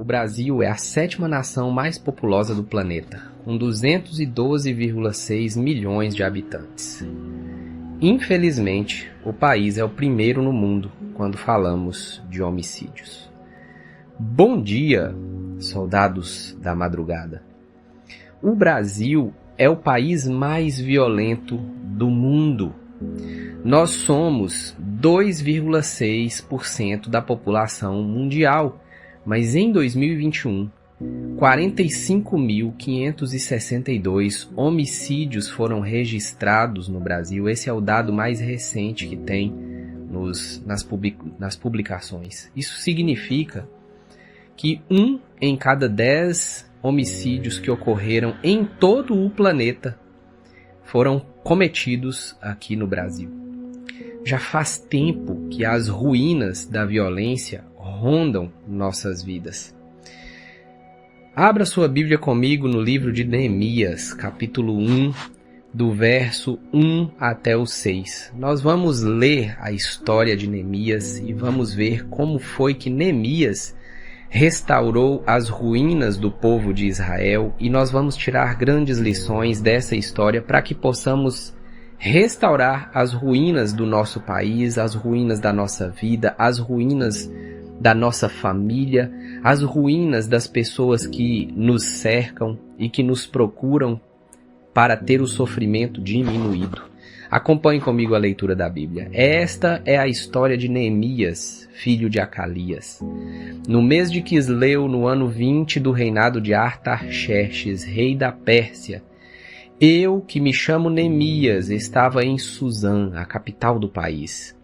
Brasil é a sétima nação mais populosa do planeta, com 212,6 milhões de habitantes. Infelizmente, o país é o primeiro no mundo quando falamos de homicídios. Bom dia, soldados da madrugada. O Brasil é o país mais violento do mundo. Nós somos 2,6% da população mundial, mas em 2021, 45.562 homicídios foram registrados no Brasil. Esse é o dado mais recente que tem nas publicações. Isso significa que 1 em cada 10 homicídios que ocorreram em todo o planeta foram cometidos aqui no Brasil. Já faz tempo que as ruínas da violência rondam nossas vidas. Abra sua Bíblia comigo no livro de Neemias, capítulo 1, do verso 1 até o 6. Nós vamos ler a história de Neemias e vamos ver como foi que Neemias restaurou as ruínas do povo de Israel, e nós vamos tirar grandes lições dessa história para que possamos restaurar as ruínas do nosso país, as ruínas da nossa vida, as ruínas da nossa família, as ruínas das pessoas que nos cercam e que nos procuram para ter o sofrimento diminuído. Acompanhe comigo a leitura da Bíblia. Esta é a história de Neemias, filho de Acalias. No mês de Quisleu, no ano 20 do reinado de Artaxerxes, rei da Pérsia, eu, que me chamo Neemias, estava em Suzã, a capital do país.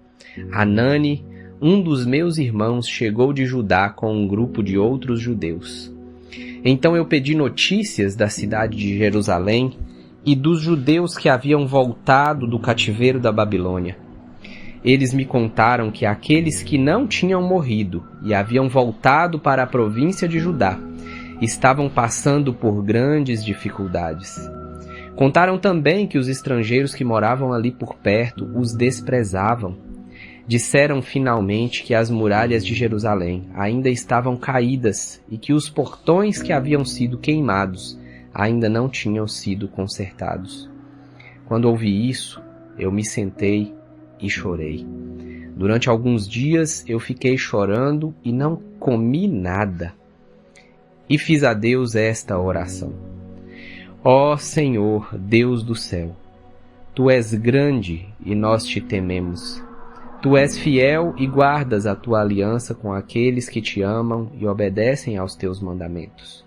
Anani, um dos meus irmãos, chegou de Judá com um grupo de outros judeus. Então eu pedi notícias da cidade de Jerusalém e dos judeus que haviam voltado do cativeiro da Babilônia. Eles me contaram que aqueles que não tinham morrido e haviam voltado para a província de Judá estavam passando por grandes dificuldades. Contaram também que os estrangeiros que moravam ali por perto os desprezavam. Disseram finalmente que as muralhas de Jerusalém ainda estavam caídas e que os portões que haviam sido queimados ainda não tinham sido consertados. Quando ouvi isso, eu me sentei e chorei. Durante alguns dias eu fiquei chorando e não comi nada. E fiz a Deus esta oração: Ó Senhor, Deus do céu, Tu és grande e nós te tememos. Tu és fiel e guardas a tua aliança com aqueles que te amam e obedecem aos teus mandamentos.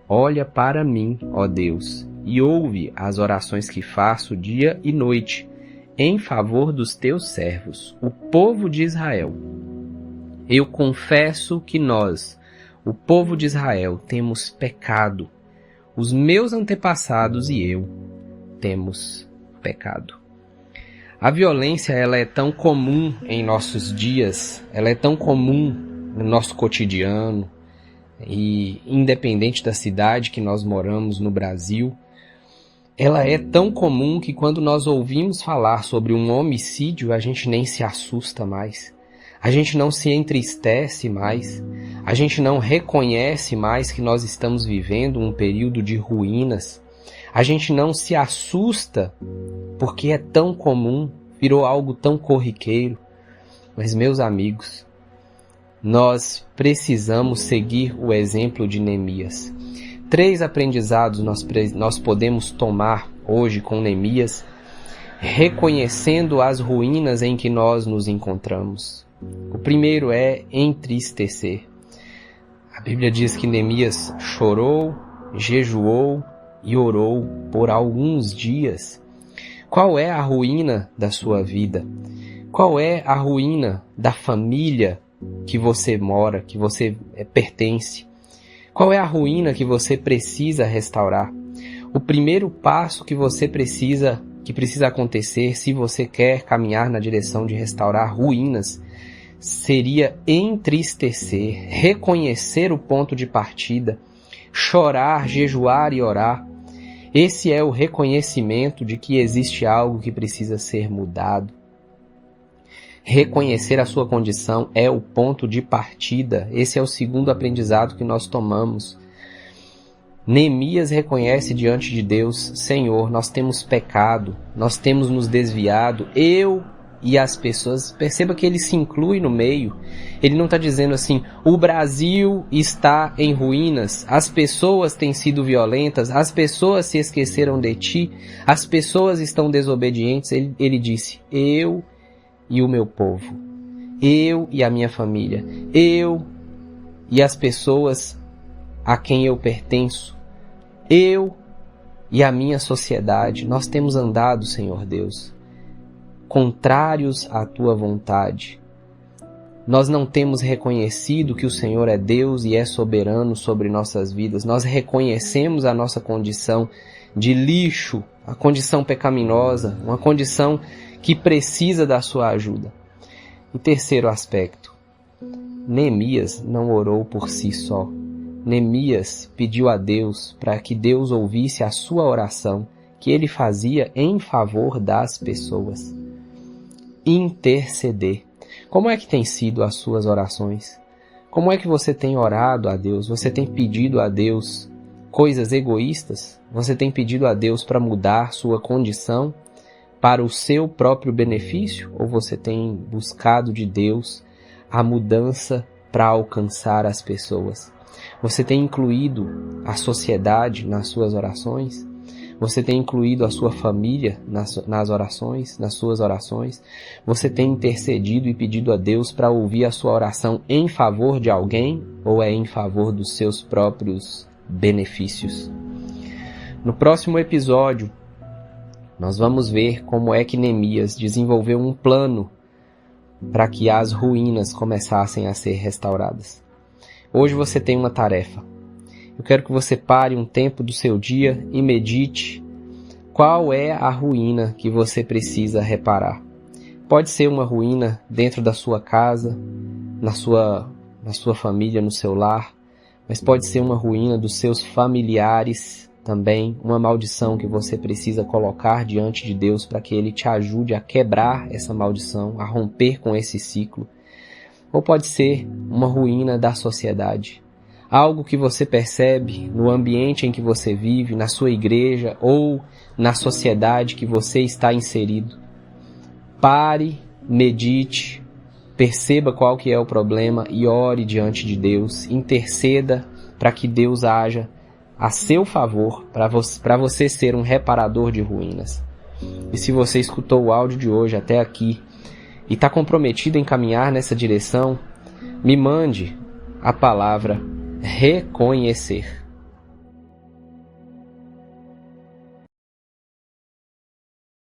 Olha para mim, ó Deus, e ouve as orações que faço dia e noite em favor dos teus servos, o povo de Israel. Eu confesso que nós, o povo de Israel, temos pecado. Os meus antepassados e eu temos pecado. A violência, ela é tão comum em nossos dias, ela é tão comum no nosso cotidiano, e independente da cidade que nós moramos no Brasil, ela é tão comum que quando nós ouvimos falar sobre um homicídio, a gente nem se assusta mais, a gente não se entristece mais, a gente não reconhece mais que nós estamos vivendo um período de ruínas, a gente não se assusta porque é tão comum, virou algo tão corriqueiro. Mas, meus amigos, nós precisamos seguir o exemplo de Neemias. 3 aprendizados nós podemos tomar hoje com Neemias, reconhecendo as ruínas em que nós nos encontramos. O primeiro é entristecer. A Bíblia diz que Neemias chorou, jejuou e orou por alguns dias. Qual é a ruína da sua vida? Qual é a ruína da família que você mora, que você pertence? Qual é a ruína que você precisa restaurar? O primeiro passo que precisa acontecer, se você quer caminhar na direção de restaurar ruínas, seria entristecer, reconhecer o ponto de partida, chorar, jejuar e orar. Esse é o reconhecimento de que existe algo que precisa ser mudado. Reconhecer a sua condição é o ponto de partida. Esse é o segundo aprendizado que nós tomamos. Neemias reconhece diante de Deus: Senhor, nós temos pecado, nós temos nos desviado, eu e as pessoas. Perceba que ele se inclui no meio. Ele não está dizendo assim: o Brasil está em ruínas, as pessoas têm sido violentas, as pessoas se esqueceram de ti, as pessoas estão desobedientes. Ele disse: eu e o meu povo, eu e a minha família, eu e as pessoas a quem eu pertenço, eu e a minha sociedade, nós temos andado, Senhor Deus, contrários à tua vontade. Nós não temos reconhecido que o Senhor é Deus e é soberano sobre nossas vidas. Nós reconhecemos a nossa condição de lixo, a condição pecaminosa, uma condição que precisa da sua ajuda. E terceiro aspecto, Neemias não orou por si só. Neemias pediu a Deus para que Deus ouvisse a sua oração, que ele fazia em favor das pessoas. Interceder. Como é que tem sido as suas orações? Como é que você tem orado a Deus? Você tem pedido a Deus coisas egoístas? Você tem pedido a Deus para mudar sua condição para o seu próprio benefício? Ou você tem buscado de Deus a mudança para alcançar as pessoas? Você tem incluído a sociedade nas suas orações? Você tem incluído a sua família nas orações, nas suas orações? Você tem intercedido e pedido a Deus para ouvir a sua oração em favor de alguém ou é em favor dos seus próprios benefícios? No próximo episódio, nós vamos ver como é que Neemias desenvolveu um plano para que as ruínas começassem a ser restauradas. Hoje você tem uma tarefa. Eu quero que você pare um tempo do seu dia e medite qual é a ruína que você precisa reparar. Pode ser uma ruína dentro da sua casa, na sua família, no seu lar, mas pode ser uma ruína dos seus familiares também, uma maldição que você precisa colocar diante de Deus para que Ele te ajude a quebrar essa maldição, a romper com esse ciclo. Ou pode ser uma ruína da sociedade. Algo que você percebe no ambiente em que você vive, na sua igreja ou na sociedade que você está inserido. Pare, medite, perceba qual que é o problema e ore diante de Deus. Interceda para que Deus haja a seu favor, para você ser um reparador de ruínas. E se você escutou o áudio de hoje até aqui e está comprometido em caminhar nessa direção, me mande a palavra reconhecer.